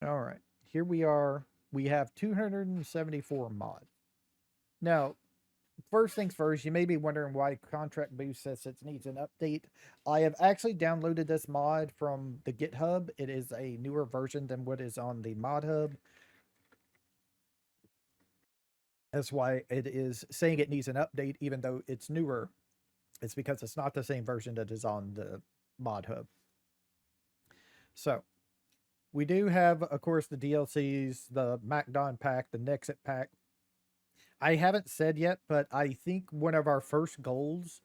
All right. Here we are. We have 274 mods. Now, first things first, you may be wondering why Contract Boost says it needs an update. I have actually downloaded this mod from the GitHub. It is a newer version than what is on the Mod Hub. That's why it is saying it needs an update, even though it's newer. It's because it's not the same version that is on the Mod Hub. So, we do have, of course, the DLCs, the MacDon pack, the Nexit pack. I haven't said yet, but I think one of our first goals,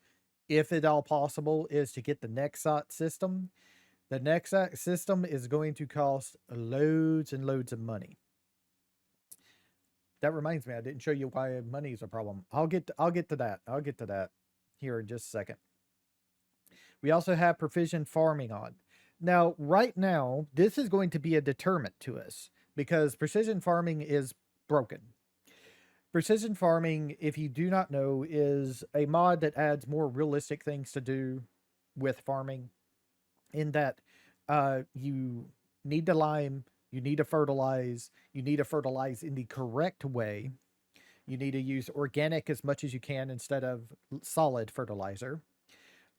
if at all possible, is to get the Nexot system. The Nexot system is going to cost loads and loads of money. That reminds me, I didn't show you why money is a problem. I'll get to that. I'll get to that here in just a second. We also have precision farming on. Now, right now, this is going to be a deterrent to us because precision farming is broken. Precision farming, if you do not know, is a mod that adds more realistic things to do with farming, in that you need to lime, you need to fertilize in the correct way. You need to use organic as much as you can instead of solid fertilizer.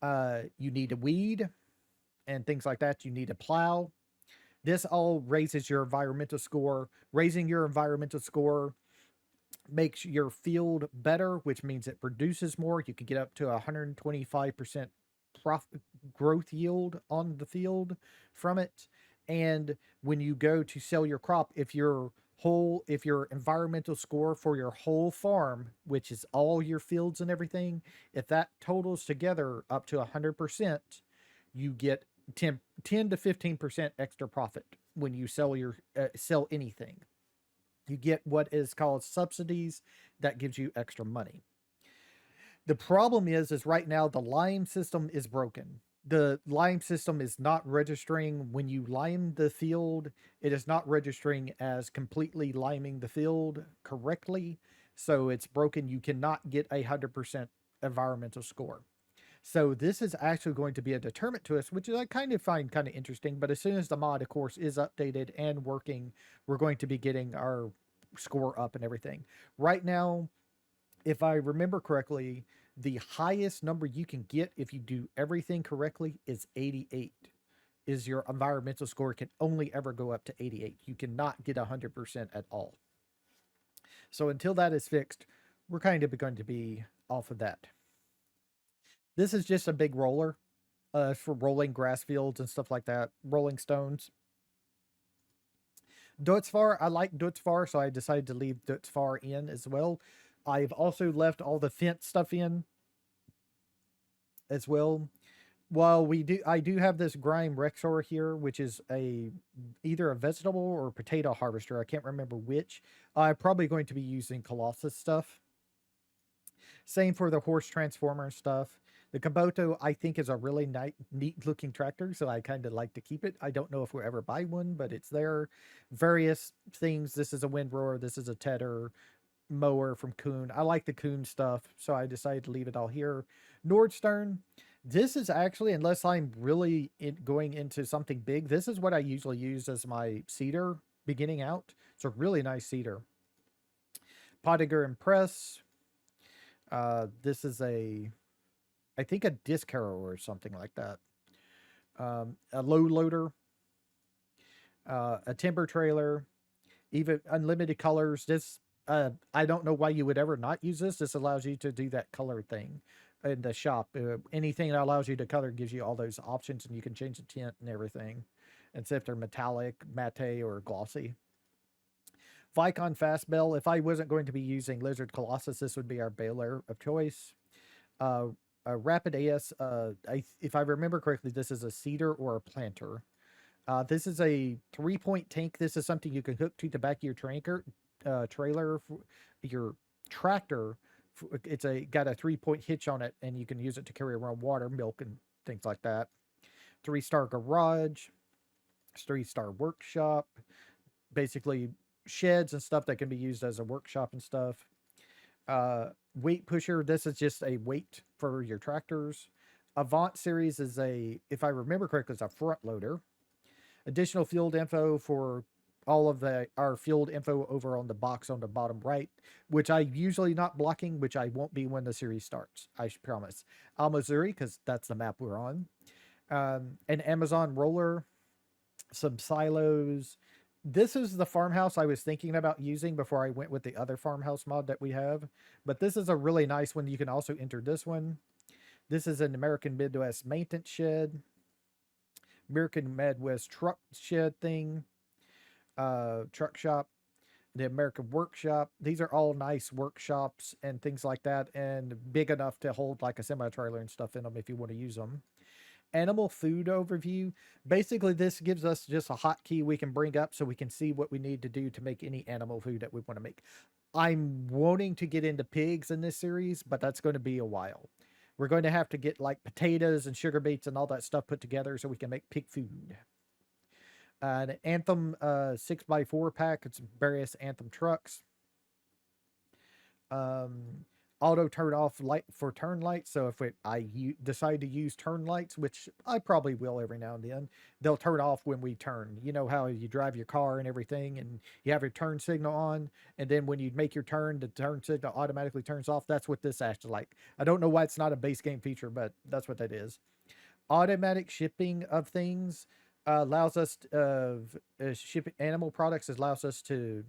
You need to weed and things like that. You need to plow. This all raises your environmental score. Raising your environmental score makes your field better, which means it produces more. You can get up to 125% profit growth yield on the field from it. And when you go to sell your crop, if your environmental score for your whole farm, which is all your fields and everything, if that totals together up to 100%, you get 10 to 15% extra profit when you sell anything. You get what is called subsidies that gives you extra money. The problem is right now the lime system is broken. The lime system is not registering when you lime the field. It is not registering as completely liming the field correctly. So it's broken. You cannot get 100% environmental score. So this is actually going to be a deterrent to us, which I kind of find kind of interesting. But as soon as the mod, of course, is updated and working, we're going to be getting our score up and everything. Right now, if I remember correctly, the highest number you can get if you do everything correctly is 88. Is your environmental score can only ever go up to 88. You cannot get 100% at all. So until that is fixed, we're kind of going to be off of that. This is just a big roller for rolling grass fields and stuff like that, rolling stones. Dutzfar, I like Dutzfar, so I decided to leave Dutzfar in as well. I've also left all the fence stuff in as well. Well, I do have this Grime Rexor here, which is either a vegetable or potato harvester. I can't remember which. I'm probably going to be using Colossus stuff. Same for the horse transformer stuff. The Kabuto, I think, is a really neat looking tractor, so I kind of like to keep it. I don't know if we'll ever buy one, but it's there. Various things. This is a windrower. This is a tedder mower from Kuhn. I like the Kuhn stuff, so I decided to leave it all here. Nordstern. This is actually, unless I'm really going into something big, this is what I usually use as my cedar beginning out. It's a really nice cedar. Pottinger and Press. This is I think a disc harrower or something like that. A low loader, a timber trailer, even unlimited colors. This I don't know why you would ever not use this. This allows you to do that color thing in the shop. Anything that allows you to color gives you all those options, and you can change the tint and everything. And so if they're metallic, matte, or glossy. Vicon Fast Bell. If I wasn't going to be using Lizard Colossus, this would be our baler of choice. Rapid AS. If I remember correctly, this is a seeder or a planter. This is a 3-point tank. This is something you can hook to the back of your trailer, your tractor. It's got a 3-point hitch on it, and you can use it to carry around water, milk, and things like that. 3-star garage, 3-star workshop. Basically, sheds and stuff that can be used as a workshop and stuff. Weight pusher. This is just a weight for your tractors. Avant series is if I remember correctly, it's a front loader. Additional field info for all of our field info over on the box on the bottom right, which I usually not blocking, which I won't be when the series starts. I promise. Alma Missouri, because that's the map we're on. An Amazon roller, some silos. This is the farmhouse I was thinking about using before I went with the other farmhouse mod that we have. But this is a really nice one. You can also enter this one. This is an American Midwest maintenance shed, American Midwest truck shed thing, truck shop, the American workshop. These are all nice workshops and things like that, and big enough to hold like a semi trailer and stuff in them if you want to use them. Animal food overview. Basically, this gives us just a hotkey we can bring up so we can see what we need to do to make any animal food that we want to make. I'm wanting to get into pigs in this series, but that's going to be a while. We're going to have to get like potatoes and sugar beets and all that stuff put together so we can make pig food. An Anthem 6x4 pack. It's various Anthem trucks. Auto turn off light for turn lights. So if I decide to use turn lights, which I probably will every now and then, they'll turn off when we turn. You know how you drive your car and everything, and you have your turn signal on, and then when you make your turn, the turn signal automatically turns off. That's what this acts like. I don't know why it's not a base game feature, but that's what that is. Automatic shipping of things allows us ship animal products. Allows us to,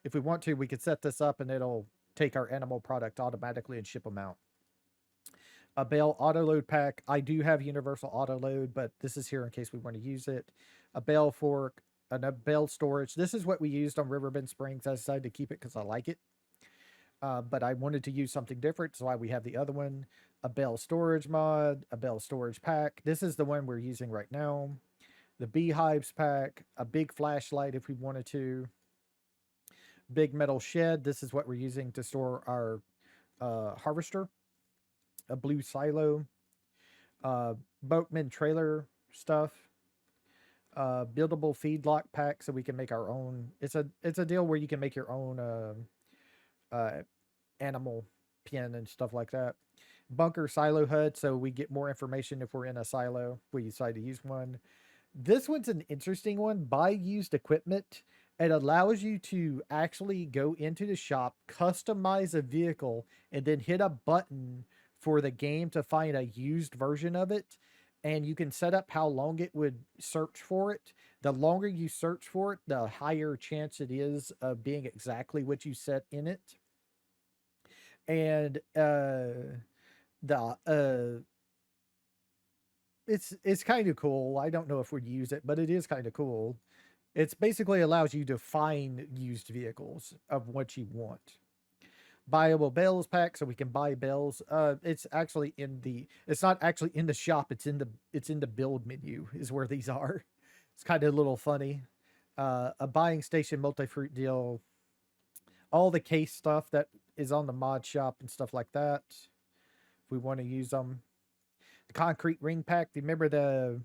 if we want to, we could set this up and it'll take our animal product automatically and ship them out. A bale auto load pack. I do have universal auto load, but this is here in case we want to use it. A bale fork, a bale storage. This is what we used on Riverbend Springs. I decided to keep it because I like it. But I wanted to use something different, so why we have the other one. A bale storage mod, a bale storage pack. This is the one we're using right now. The beehives pack, a big flashlight if we wanted to. Big metal shed. This is what we're using to store our harvester. A blue silo. Boatman trailer stuff. Buildable feedlot pack so we can make our own. It's a deal where you can make your own animal pen and stuff like that. Bunker silo HUD so we get more information if we're in a silo. We decide to use one. This one's an interesting one. Buy used equipment. It allows you to actually go into the shop, customize a vehicle, and then hit a button for the game to find a used version of it. And you can set up how long it would search for it. The longer you search for it, the higher chance it is of being exactly what you set in it. And it's kind of cool. I don't know if we'd use it, but it is kind of cool. It's basically allows you to find used vehicles of what you want. Buyable bales pack, so we can buy bales. It's actually it's not actually in the shop. It's in the build menu is where these are. It's kind of a little funny. A buying station multi-fruit deal. All the case stuff that is on the mod shop and stuff like that. If we want to use them. The concrete ring pack. Do you remember the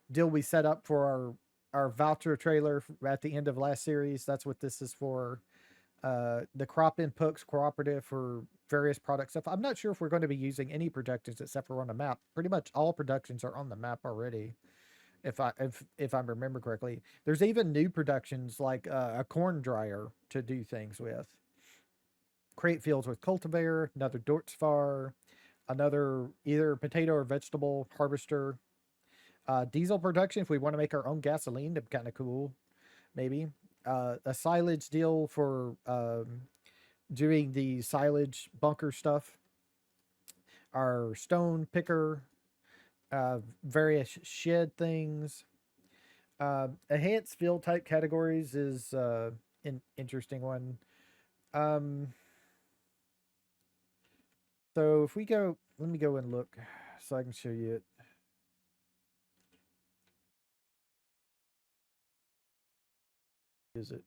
deal we set up for our voucher trailer at the end of last series? That's what this is for. The crop inputs cooperative for various product stuff. I'm not sure if we're going to be using any productions except for on the map. Pretty much all productions are on the map already, if I remember correctly. There's even new productions like a corn dryer to do things with. Crate fields with cultivator, another Dortzfar, another either potato or vegetable harvester. Diesel production if we want to make our own gasoline, that'd be kind of cool, maybe. A silage deal for doing the silage bunker stuff. Our stone picker, various shed things. Enhanced field type categories is an interesting one. So if we go, let me go and look so I can show you it. Is it?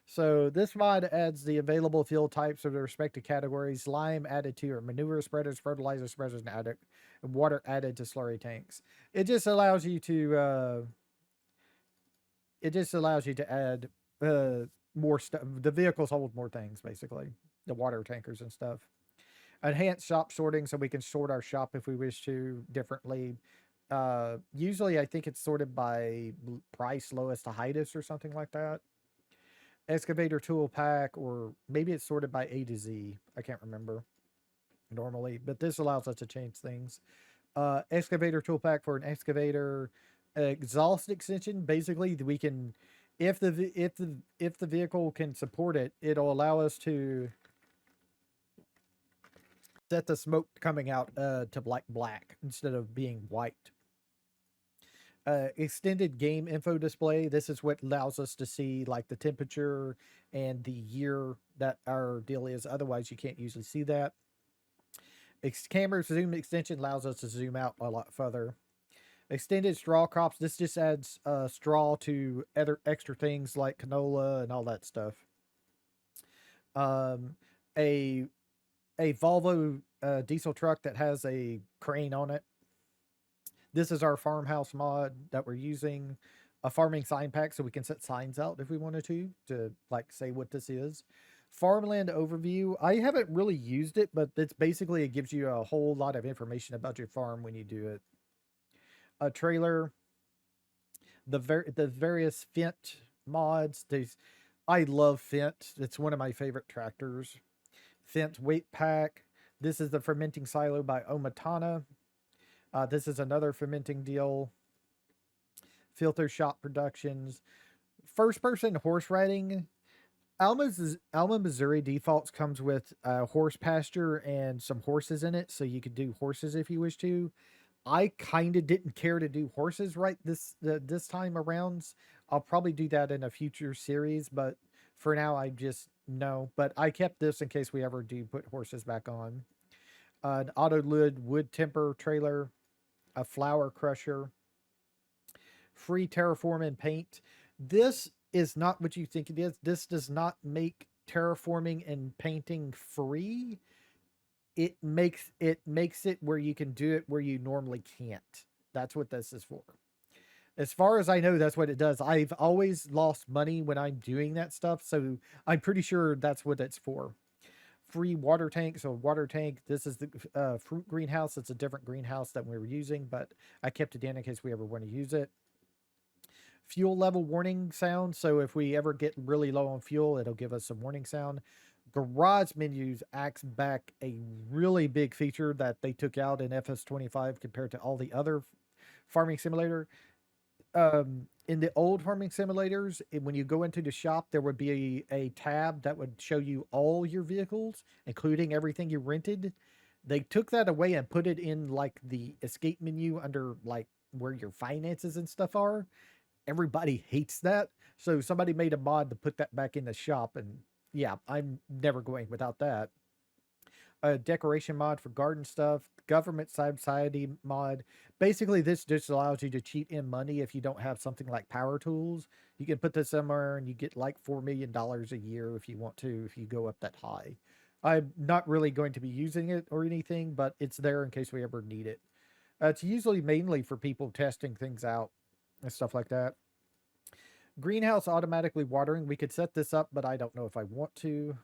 So this mod adds the available field types of the respective categories. Lime added to your manure spreaders, fertilizer spreaders, and water added to slurry tanks. It just allows you to add more stuff. The vehicles hold more things, basically. The water tankers and stuff. Enhanced shop sorting, so we can sort our shop if we wish to differently. Usually I think it's sorted by price lowest to highest or something like that. Excavator tool pack, or maybe it's sorted by A to Z. I can't remember normally, but this allows us to change things. Excavator tool pack for an excavator. Exhaust extension. Basically, we can, if the vehicle can support it, it'll allow us to set the smoke coming out to black instead of being white. Extended game info display. This is what allows us to see like the temperature and the year that our deal is. Otherwise, you can't usually see that. Camera zoom extension allows us to zoom out a lot further. Extended straw crops. This just adds straw to other extra things like canola and all that stuff. Um, a Volvo diesel truck that has a crane on it. This is our farmhouse mod that we're using. A farming sign pack so we can set signs out if we wanted to like say what this is. Farmland overview. I haven't really used it, but it's basically it gives you a whole lot of information about your farm when you do it. A trailer. The various Fent mods. I love Fent. It's one of my favorite tractors. Fent weight pack. This is the fermenting silo by Omatana. This is another fermenting deal. Filter shop productions. First person horse riding. Alma Missouri defaults comes with horse pasture and some horses in it, so you could do horses if you wish to. I kind of didn't care to do horses right this time around. I'll probably do that in a future series, but for now I just no. But I kept this in case we ever do put horses back on. An auto lid wood temper trailer, a flower crusher, free terraform and paint. This is not what you think it is. This does not make terraforming and painting free. It makes it where you can do it where you normally can't. That's what this is for. As far as I know, that's what it does. I've always lost money when I'm doing that stuff, so I'm pretty sure that's what it's for. Free water tank. So water tank. This is the fruit greenhouse. It's a different greenhouse that we were using, but I kept it in case we ever want to use it. Fuel level warning sound. So if we ever get really low on fuel, it'll give us some warning sound. Garage menus acts back a really big feature that they took out in FS25 compared to all the other farming simulator. In the old farming simulators, when you go into the shop, there would be a tab that would show you all your vehicles, including everything you rented. They took that away and put it in like the escape menu under like where your finances and stuff are. Everybody hates that. So somebody made a mod to put that back in the shop, and yeah, I'm never going without that. A decoration mod for garden stuff, government subsidy mod. Basically, this just allows you to cheat in money if you don't have something like power tools. You can put this somewhere and you get like $4 million a year if you want to, if you go up that high. I'm not really going to be using it or anything, but it's there in case we ever need it. It's usually mainly for people testing things out and stuff like that. Greenhouse automatically watering. We could set this up, but I don't know if I want to.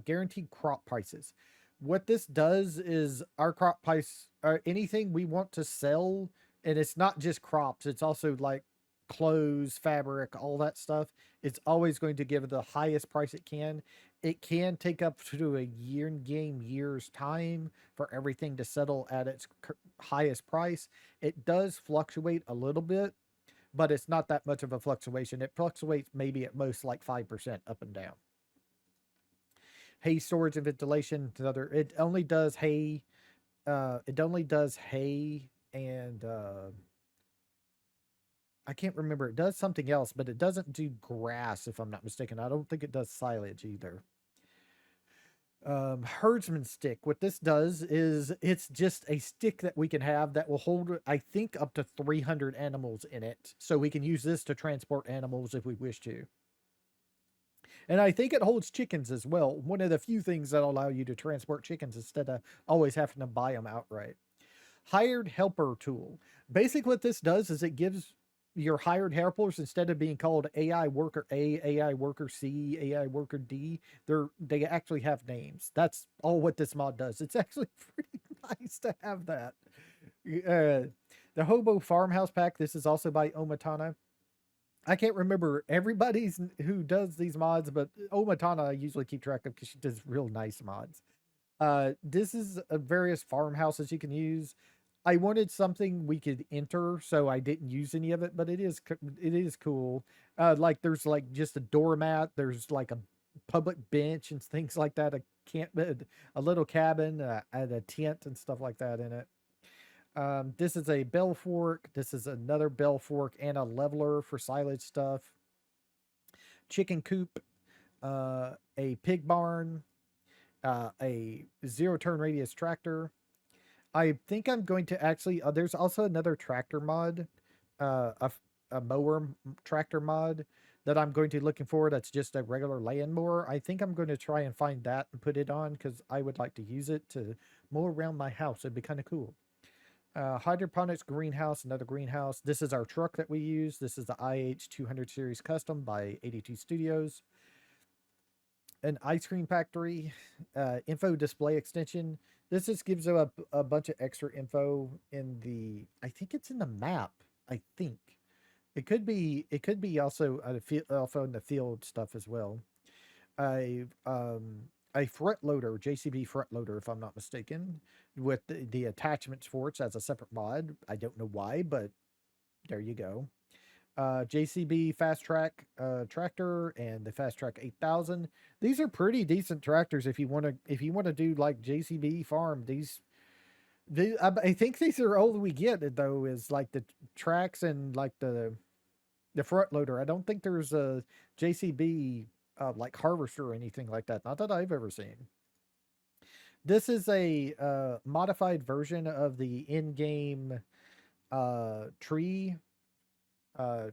Guaranteed crop prices. What this does is our crop price, or anything we want to sell, and it's not just crops, it's also like clothes, fabric, all that stuff. It's always going to give the highest price it can. It can take up to a year game year's time for everything to settle at its highest price. It does fluctuate a little bit, but it's not that much of a fluctuation. It fluctuates maybe at most like 5% up and down. Hay storage and ventilation. Another. It only does hay. It only does hay and I can't remember. It does something else, but it doesn't do grass. If I'm not mistaken, I don't think it does silage either. Herdsman stick. What this does is it's just a stick that we can have that will hold, I think, up to 300 animals in it. So we can use this to transport animals if we wish to. And I think it holds chickens as well. One of the few things that allow you to transport chickens instead of always having to buy them outright. Hired helper tool. Basically, what this does is it gives your hired helpers, instead of being called AI worker A, AI worker C, AI worker D, they actually have names. That's all what this mod does. It's actually pretty nice to have that. The Hobo Farmhouse Pack. This is also by Omatana. I can't remember everybody's who does these mods, but Omatana I usually keep track of because she does real nice mods. This is various farmhouses you can use. I wanted something we could enter, so I didn't use any of it, but it is cool. Like there's like just a doormat. There's like a public bench and things like that. A little cabin, and a tent and stuff like that in it. This is a bell fork. This is another bell fork and a leveler for silage stuff. Chicken coop, a pig barn, a zero turn radius tractor. I think I'm going to actually. There's also another tractor mod, a mower tractor mod that I'm going to be looking for. That's just a regular land mower. I think I'm going to try and find that and put it on because I would like to use it to mow around my house. It'd be kind of cool. Hydroponics greenhouse, another greenhouse. This is our truck that we use. This is the IH200 series custom by 82 Studios. An ice cream factory, info display extension. This just gives you a bunch of extra info in the. I think it's in the map. I think it could be. It could be also also in the field stuff as well. A a front loader, JCB front loader, if I'm not mistaken, with the attachments for it as a separate mod. I don't know why, but there you go. JCB Fast Track tractor and the Fast Track 8000. These are pretty decent tractors if you want to do like JCB farm. I think these are all we get though is like the tracks and like the front loader. I don't think there's a JCB like harvester or anything like that. Not that I've ever seen. This is a modified version of the in-game tree uh,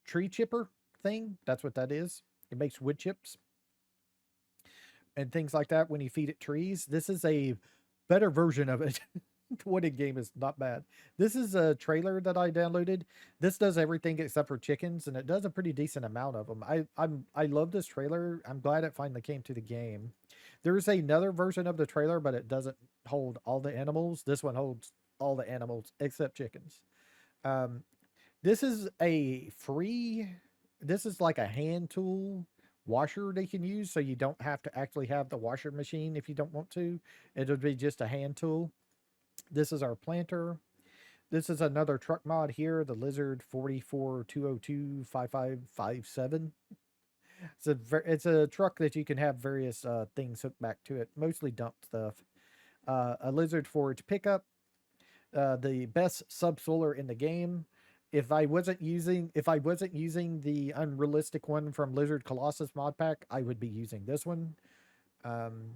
tree chipper thing. That's what that is. It makes wood chips and things like that when you feed it trees. This is a better version of it. The wood game is not bad. This is a trailer that I downloaded. This does everything except for chickens, and it does a pretty decent amount of them. I love this trailer. I'm glad it finally came to the game. There's another version of the trailer, but it doesn't hold all the animals. This one holds all the animals except chickens. Um, this is a free. This is like a hand tool washer they can use, so you don't have to actually have the washer machine if you don't want to. It'll be just a hand tool. This is our planter. This is another truck mod here, the Lizard 442025557. It's a truck that you can have various things hooked back to it, mostly dump stuff. A Lizard Forge pickup, the best subsoiler in the game. If I wasn't using the unrealistic one from Lizard Colossus mod pack, I would be using this one. Um,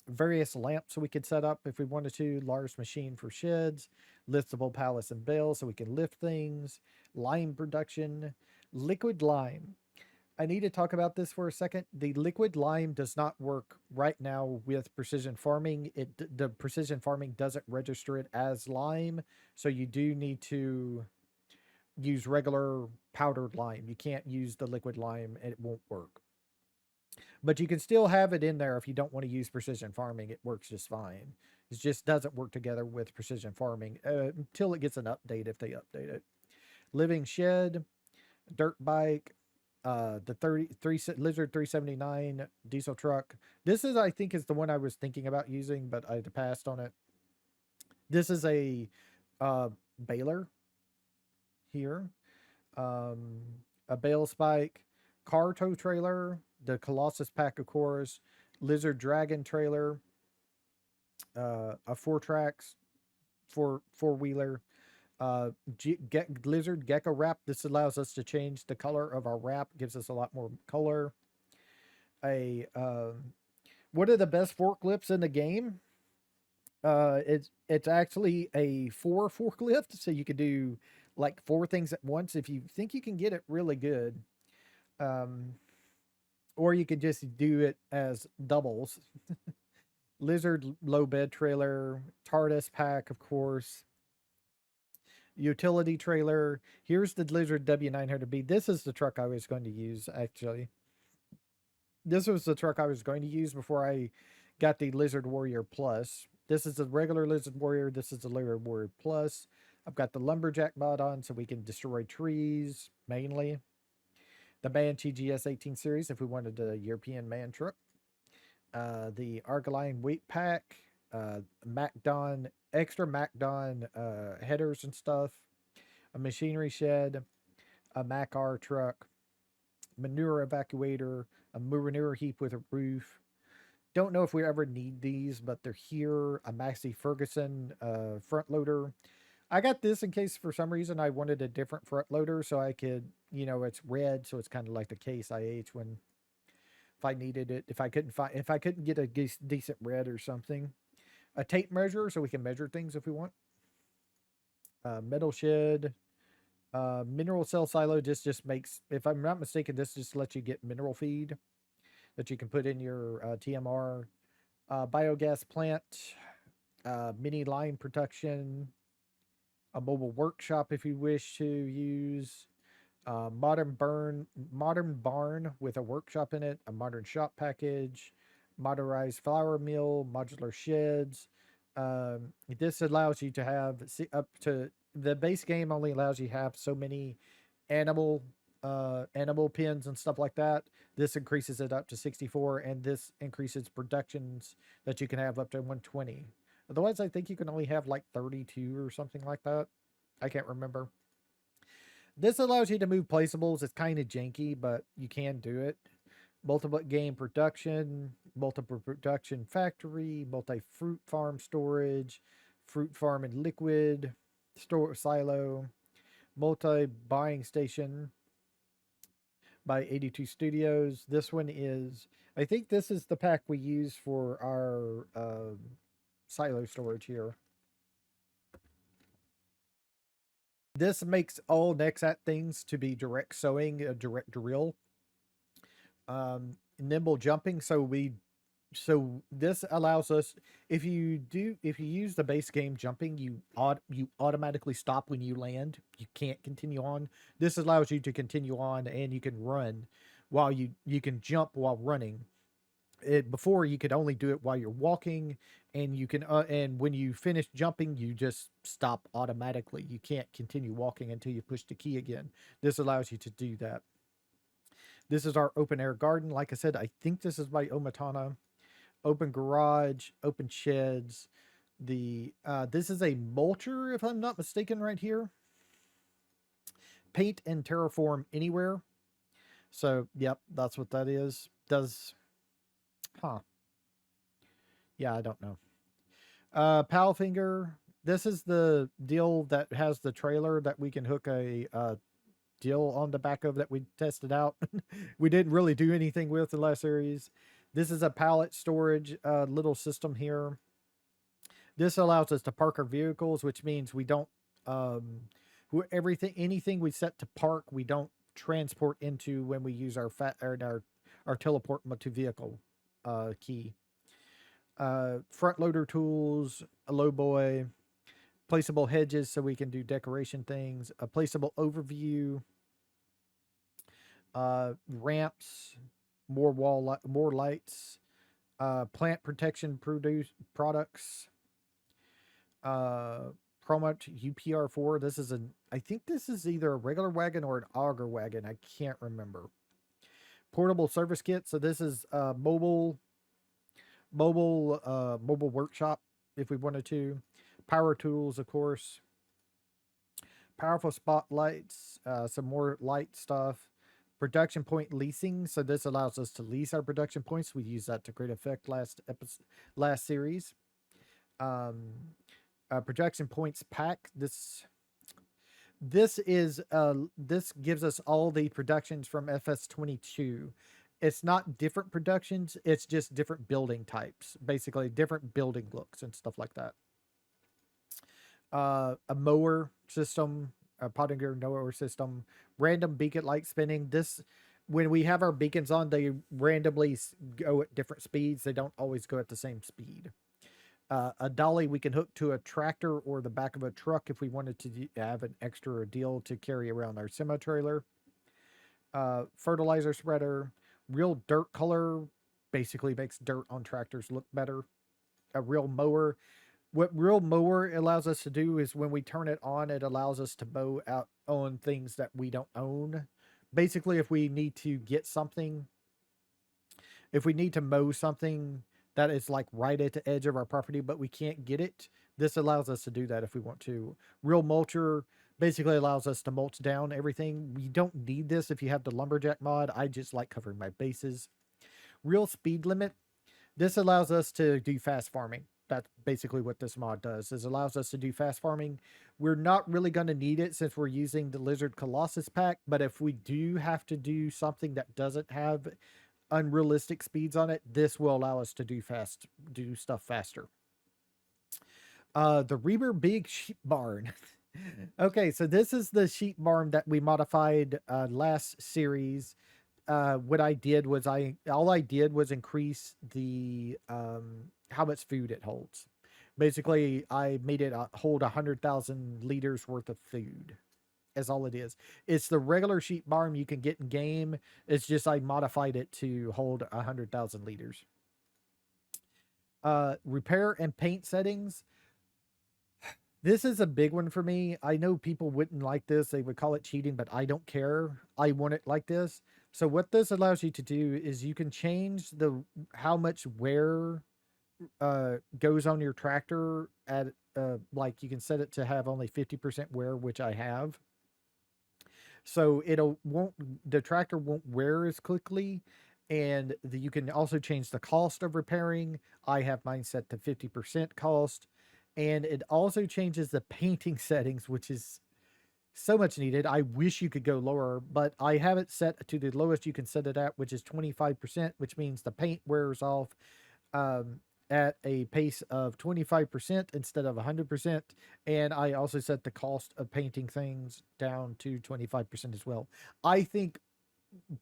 Various lamps we could set up if we wanted to. Large machine for sheds, liftable pallets and bales so we can lift things. Lime production, liquid lime. I need to talk about this for a second. The liquid lime does not work right now with precision farming. The precision farming doesn't register it as lime, so you do need to use regular powdered lime. You can't use the liquid lime, and it won't work. But you can still have it in there if you don't want to use precision farming. It works just fine. It just doesn't work together with precision farming until it gets an update if they update it. Living shed, dirt bike, the 33 Lizard 379 diesel truck. This is, I think, is the one I was thinking about using, but I passed on it. This is a baler here, um, a bale spike, car tow trailer, the Colossus pack, of course, Lizard Dragon trailer, a four tracks, four wheeler, Lizard Gecko wrap. This allows us to change the color of our wrap, gives us a lot more color. A one of the best forklifts in the game. It's actually a four forklift, so you can do like four things at once if you think you can get it really good. Um, or you could just do it as doubles. Lizard low bed trailer, TARDIS pack, of course. Utility trailer. Here's the Lizard W900B. This is the truck I was going to use, actually. This was the truck I was going to use before I got the Lizard Warrior Plus. This is the regular Lizard Warrior. This is the Lizard Warrior Plus. I've got the lumberjack mod on so we can destroy trees mainly. The Banshee GS18 series if we wanted a European man truck. The Argoline weight pack, MacDon, extra MacDon headers and stuff, a machinery shed, a Mac R truck, manure evacuator, a manure heap with a roof. Don't know if we ever need these, but they're here. A Maxi Ferguson front loader. I got this in case for some reason I wanted a different front loader so I could, it's red, so it's kind of like the case IH when if I needed it, if I couldn't get a decent red or something. A tape measure so we can measure things if we want. Metal shed, mineral cell silo. This just makes, if I'm not mistaken, this just lets you get mineral feed that you can put in your TMR. Biogas plant, mini line production, a mobile workshop if you wish to use. Modern barn with a workshop in it, a modern shop package, modernized flour mill, modular sheds. This allows you to have up to the base game only allows you to have so many animal animal pins and stuff like that. This increases it up to 64, and this increases productions that you can have up to 120. Otherwise, I think you can only have like 32 or something like that. I can't remember. This allows you to move placeables. It's kind of janky, but you can do it. Multiple game production, multiple production factory, multi fruit farm storage, fruit farm and liquid, store silo, multi buying station by 82 Studios. This one is, I think this is the pack we use for our silo storage here. This makes all Nexat things to be direct sewing, a direct drill. Nimble jumping, so this allows us, if you use the base game jumping, you automatically stop when you land. You can't continue on. This allows you to continue on, and you can run while you can jump while running. Before you could only do it while you're walking, and you can and when you finish jumping you just stop automatically. You can't continue walking until you push the key again. This allows you to do that. This is our open air garden. Like I said, I think this is by Omatana. Open garage, open sheds. This is a mulcher if I'm not mistaken right here. Paint and terraform anywhere. So yep, that's what that is. Yeah, I don't know. Palfinger. This is the deal that has the trailer that we can hook a deal on the back of that we tested out. We didn't really do anything with the last series. This is a pallet storage little system here. This allows us to park our vehicles, which means we don't anything we set to park, we don't transport into when we use our teleport to vehicle key. Front loader tools, a low boy, placeable hedges so we can do decoration things, a placeable overview, ramps, more lights, plant protection products, promo UPR4. This is I think this is either a regular wagon or an auger wagon. I can't remember. Portable service kit. So this is mobile workshop if we wanted to. Power tools, of course. Powerful spotlights, some more light stuff. Production point leasing. So this allows us to lease our production points. We used that to great effect last series. Production points pack. This gives us all the productions from FS22. It's not different productions, it's just different building types, basically different building looks and stuff like that. A mower system, a Pottinger mower system, random beacon light spinning. This, when we have our beacons on, they randomly go at different speeds. They don't always go at the same speed. A dolly we can hook to a tractor or the back of a truck if we wanted to have an extra deal to carry around our semi-trailer. Fertilizer spreader. Real dirt color basically makes dirt on tractors look better. A real mower. What real mower allows us to do is when we turn it on, it allows us to mow out on things that we don't own. Basically, if we need to get something, if we need to mow something that is like right at the edge of our property, but we can't get it, this allows us to do that if we want to. Real mulcher basically allows us to mulch down everything. We don't need this if you have the lumberjack mod. I just like covering my bases. Real speed limit. This allows us to do fast farming. That's basically what this mod does, is allows us to do fast farming. We're not really going to need it since we're using the Lizard Colossus pack, but if we do have to do something that doesn't have unrealistic speeds on it, this will allow us to do stuff faster. The Reaver Big Sheep Barn. Okay, so this is the sheep barn that we modified last series. What I did was all I did was increase the how much food it holds. Basically, I made it hold 100,000 liters worth of food. Is all it is. It's the regular sheep barn you can get in game. It's just I modified it to hold 100,000 liters. Repair and paint settings. This is a big one for me. I know people wouldn't like this. They would call it cheating, but I don't care. I want it like this. So what this allows you to do is you can change the how much wear goes on your tractor at like you can set it to have only 50% wear, which I have. So the tractor won't wear as quickly, and you can also change the cost of repairing. I have mine set to 50% cost, and it also changes the painting settings, which is so much needed. I wish you could go lower, but I have it set to the lowest you can set it at, which is 25%, which means the paint wears off um, at a pace of 25% instead of 100%. And I also set the cost of painting things down to 25% as well. I think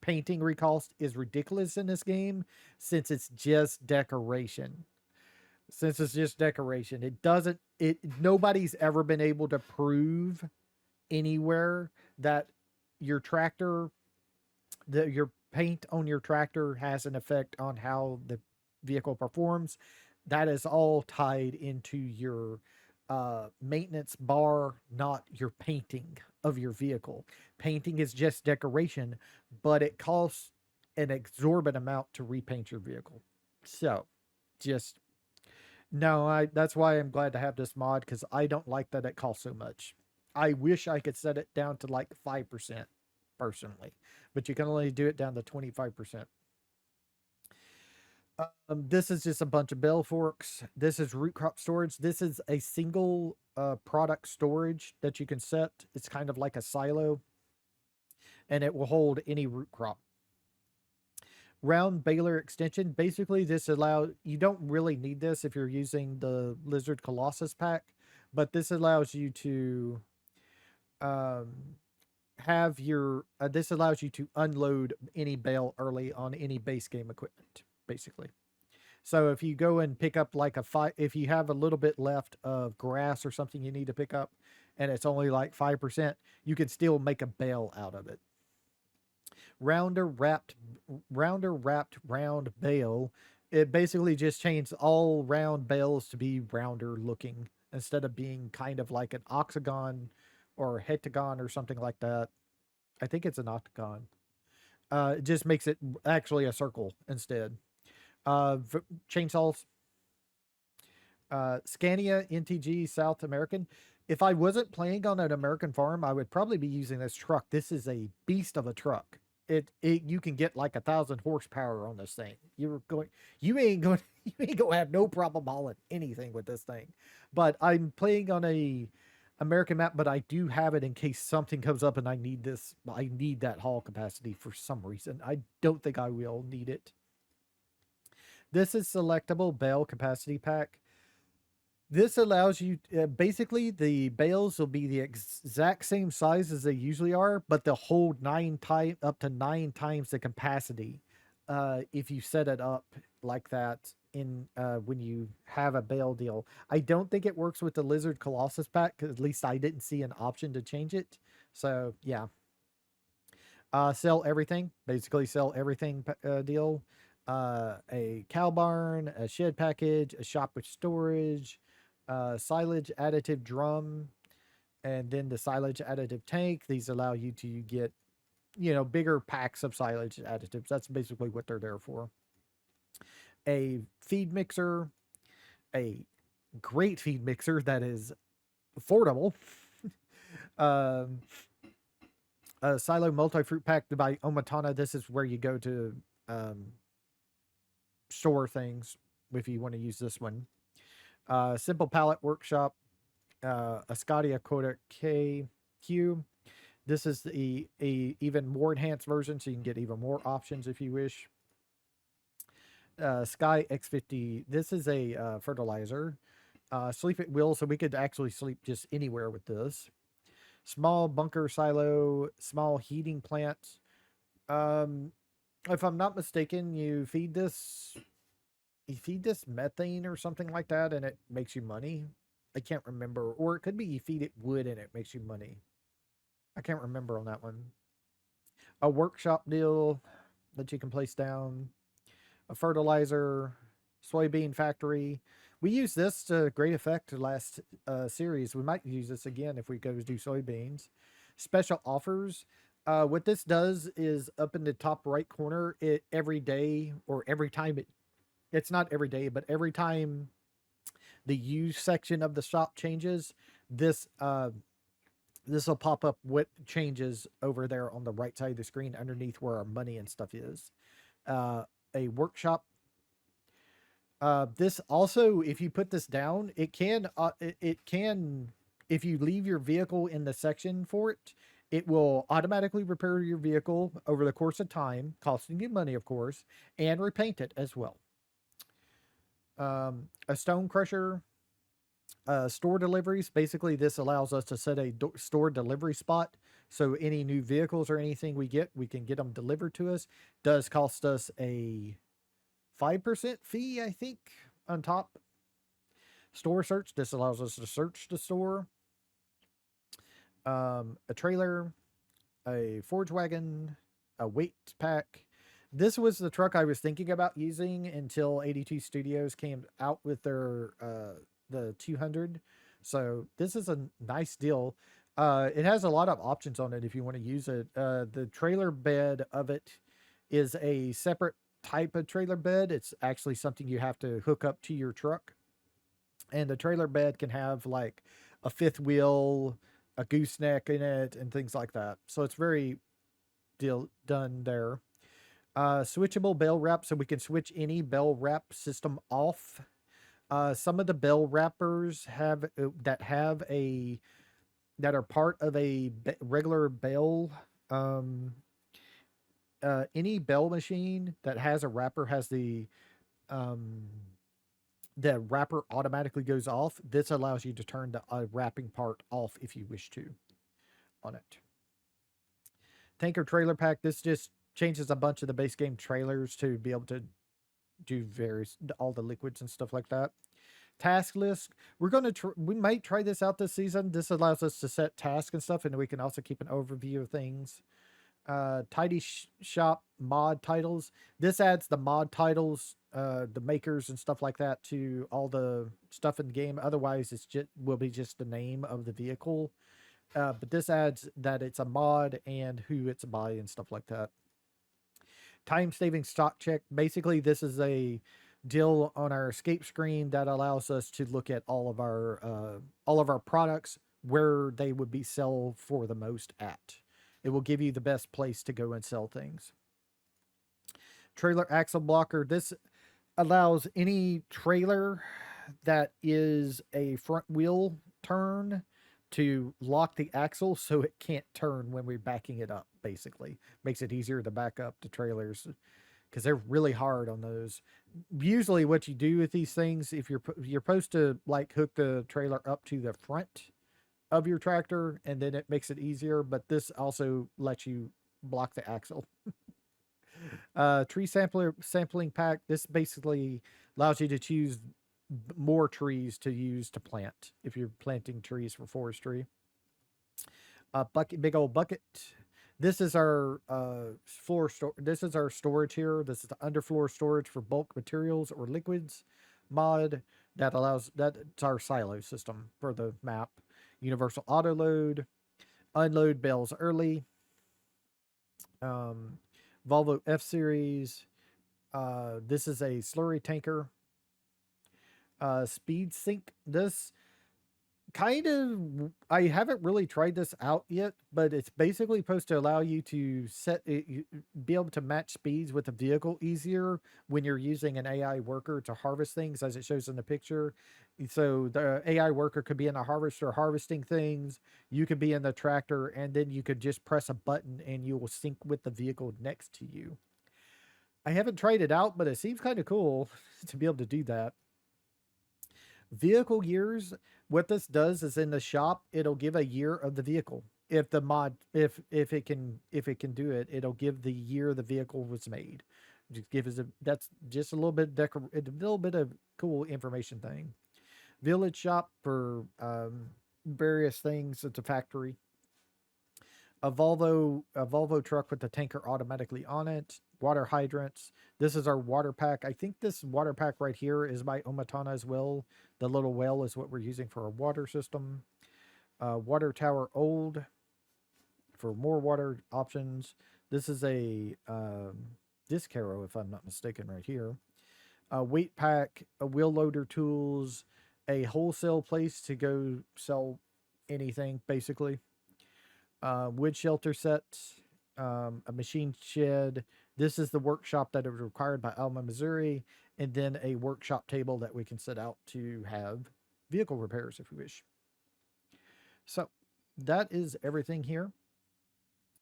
painting recost is ridiculous in this game since it's just decoration. Since it's just decoration, it doesn't, nobody's ever been able to prove anywhere that your tractor, your paint on your tractor has an effect on how the vehicle performs. That is all tied into your maintenance bar, not your painting of your vehicle. Painting is just decoration, but it costs an exorbitant amount to repaint your vehicle. So, just no, I that's why I'm glad to have this mod because I don't like that it costs so much. I wish I could set it down to like 5% personally, but you can only do it down to 25%. This is just a bunch of bell forks. This is root crop storage. This is a single product storage that you can set. It's kind of like a silo, and it will hold any root crop. Round baler extension. Basically, this allows you don't really need this if you're using the Lizard Colossus pack, but this allows you to um, have your this allows you to unload any bale early on any base game equipment, basically. So if you go and pick up like if you have a little bit left of grass or something you need to pick up, and it's only like 5%, you can still make a bale out of it. Rounder wrapped round bale. It basically just changed all round bales to be rounder looking instead of being kind of like an octagon or a heptagon or something like that. I think it's an octagon. It just makes it actually a circle instead. Chainsaws. Scania NTG South American. If I wasn't playing on an American farm, I would probably be using this truck. This is a beast of a truck. It you can get like 1,000 horsepower on this thing. You ain't going you ain't gonna have no problem hauling anything with this thing. But I'm playing on a American map, but I do have it in case something comes up and I need this. I need that haul capacity for some reason. I don't think I will need it. This is selectable bale capacity pack. This allows you basically the bales will be the exact same size as they usually are, but they'll hold up to 9 times the capacity if you set it up like that in when you have a bale deal. I don't think it works with the Lizard Colossus pack because at least I didn't see an option to change it. So yeah, sell everything. Basically, sell everything deal. A cow barn, a shed package, a shop with storage, silage additive drum, and then the silage additive tank. These allow you to get, bigger packs of silage additives. That's basically what they're there for. A feed mixer, a great feed mixer that is affordable. um, a silo multi fruit pack by Omatana. This is where you go to um, store things if you want to use this one. Simple palette workshop, a Scotia Coda KQ. This is a even more enhanced version, so you can get even more options if you wish. Sky X50. This is a fertilizer. Sleep at will, so we could actually sleep just anywhere with this. Small bunker silo, small heating plant. Um, if I'm not mistaken, you feed this methane or something like that, and it makes you money. I can't remember, or it could be you feed it wood and it makes you money. I can't remember on that one. A workshop deal that you can place down. A fertilizer, soybean factory. We used this to great effect last series. We might use this again if we go to do soybeans. Special offers. What this does is up in the top right corner, it every day or every time it's not every day, but every time the use section of the shop changes, this this will pop up what changes over there on the right side of the screen underneath where our money and stuff is. A workshop. This also, if you put this down, it can, if you leave your vehicle in the section for it, it will automatically repair your vehicle over the course of time, costing you money, of course, and repaint it as well. A stone crusher, store deliveries. Basically, this allows us to set a store delivery spot. So any new vehicles or anything we can get them delivered to us. Does cost us a 5% fee, I think, on top. Store search. This allows us to search the store. A trailer, a forge wagon, a weight pack. This was the truck I was thinking about using until 82 Studios came out with their the 200. So this is a nice deal. It has a lot of options on it if you want to use it. The trailer bed of it is a separate type of trailer bed. It's actually something you have to hook up to your truck. And the trailer bed can have like a fifth wheel, a gooseneck in it, and things like that. So it's very done there. Switchable bell wrap, so we can switch any bell wrap system off. Some of the bell wrappers that are part of a regular bell. Any bell machine that has a wrapper has um, the wrapper automatically goes off. This allows you to turn the wrapping part off if you wish to on it. Tanker trailer pack. This just changes a bunch of the base game trailers to be able to do all the liquids and stuff like that. Task list. We might try this out this season. This allows us to set tasks and stuff, and we can also keep an overview of things. Tidy shop mod titles. This adds the mod titles, the makers and stuff like that to all the stuff in the game. Otherwise, will be just the name of the vehicle. But this adds that it's a mod and who it's by and stuff like that. Time saving stock check. Basically, this is a deal on our escape screen that allows us to look at all of our products, where they would be sell for the most at. It will give you the best place to go and sell things. Trailer axle blocker. This allows any trailer that is a front wheel turn to lock the axle so it can't turn when we're backing it up, basically. Makes it easier to back up the trailers because they're really hard on those. Usually what you do with these things, if you're supposed to like hook the trailer up to the front of your tractor, and then it makes it easier, but this also lets you block the axle. Tree sampling pack. This basically allows you to choose more trees to use to plant if you're planting trees for forestry. Big old bucket. This is our floor store. This is our storage here. This is the underfloor storage for bulk materials or liquids mod. That's our silo system for the map. Universal auto load, unload bales early, um, Volvo F Series. This is a slurry tanker. Speed sync. This kind of, I haven't really tried this out yet, but it's basically supposed to allow you to be able to match speeds with the vehicle easier when you're using an AI worker to harvest things, as it shows in the picture. So the AI worker could be in the harvester harvesting things. You could be in the tractor, and then you could just press a button and you will sync with the vehicle next to you. I haven't tried it out, but it seems kind of cool to be able to do that. Vehicle years, what this does is in the shop, it'll give a year of the vehicle. If the mod, if it can do it, it'll give the year the vehicle was made. Just give us a that's just a little bit a little bit of cool information thing. Village shop for various things. It's a factory. A Volvo truck with the tanker automatically on it. Water hydrants. This is our water pack. I think this water pack right here is by Omatana as well. The little well is what we're using for our water system. Water tower old for more water options. This is a disc harrow, if I'm not mistaken, right here. Weight pack, a wheel loader tools, a wholesale place to go sell anything, basically. Wood shelter sets, a machine shed. This is the workshop that is required by Alma, Missouri, and then a workshop table that we can set out to have vehicle repairs if we wish. So that is everything here.